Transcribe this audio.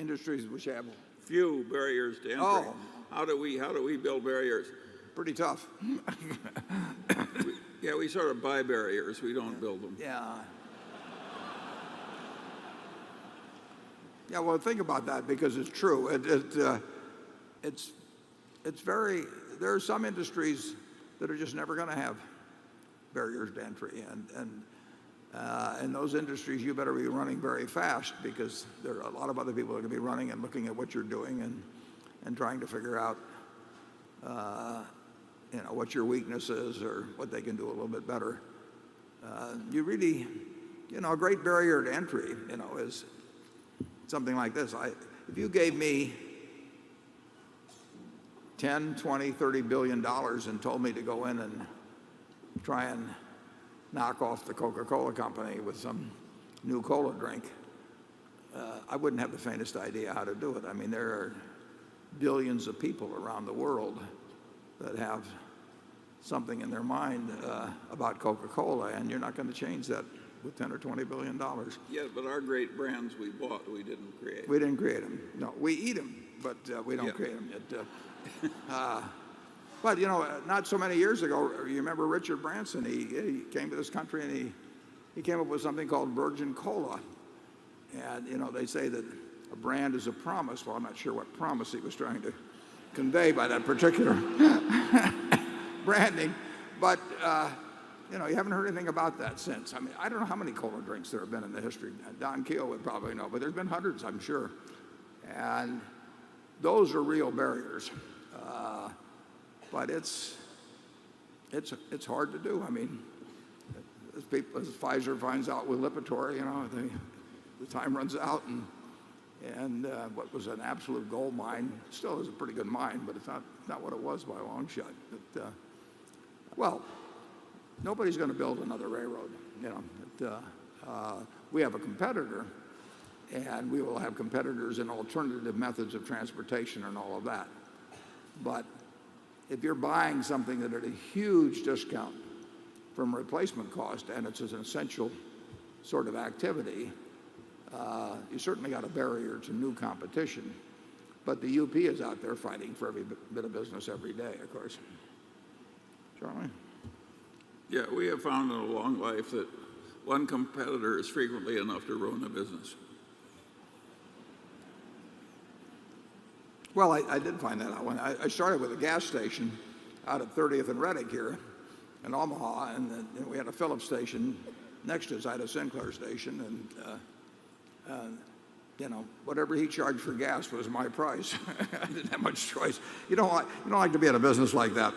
industries which have few barriers to entry. Oh. How do we build barriers? pretty tough. Yeah, we sort of buy barriers. We don't build them. Yeah. Yeah, well, think about that because it's true. It's very. There are some industries that are just never going to have barriers to entry, and in those industries, you better be running very fast because there are a lot of other people that are going to be running and looking at what you're doing and trying to figure out, what your weakness is or what they can do a little bit better. You really, a great barrier to entry, is something like this. If you gave me 10, 20, 30 billion dollars and told me to go in and try and knock off the Coca-Cola company with some new cola drink, I wouldn't have the faintest idea how to do it. I mean, there are billions of people around the world that have something in their mind about Coca-Cola, and you're not going to change that with 10 or 20 billion dollars. Yeah, but our great brands we bought, we didn't create. We didn't create them. No, we eat them, but we don't create them. But not so many years ago, you remember Richard Branson? He came to this country and he came up with something called Virgin Cola. And they say that a brand is a promise. Well, I'm not sure what promise he was trying to convey by that particular branding, but you haven't heard anything about that since. I mean, I don't know how many cola drinks there have been in the history. Don Keogh would probably know, but there's been hundreds, I'm sure. And those are real barriers. But it's hard to do. I mean, as Pfizer finds out with Lipitor, the time runs out, and what was an absolute gold mine still is a pretty good mine, but it's not what it was by a long shot. But, well, nobody's going to build another railroad. We have a competitor, and we will have competitors in alternative methods of transportation and all of that. But if you're buying something at a huge discount from replacement cost, and it's an essential sort of activity, you certainly got a barrier to new competition. But the UP is out there fighting for every bit of business every day, of course. Charlie? Yeah, we have found in a long life that one competitor is frequently enough to ruin a business. Well, I did find that out. When I started with a gas station out at 30th and Reddick here in Omaha, and we had a Phillips station next to us. I had a Sinclair station, and whatever he charged for gas was my price. I didn't have much choice. You don't like to be in a business like that.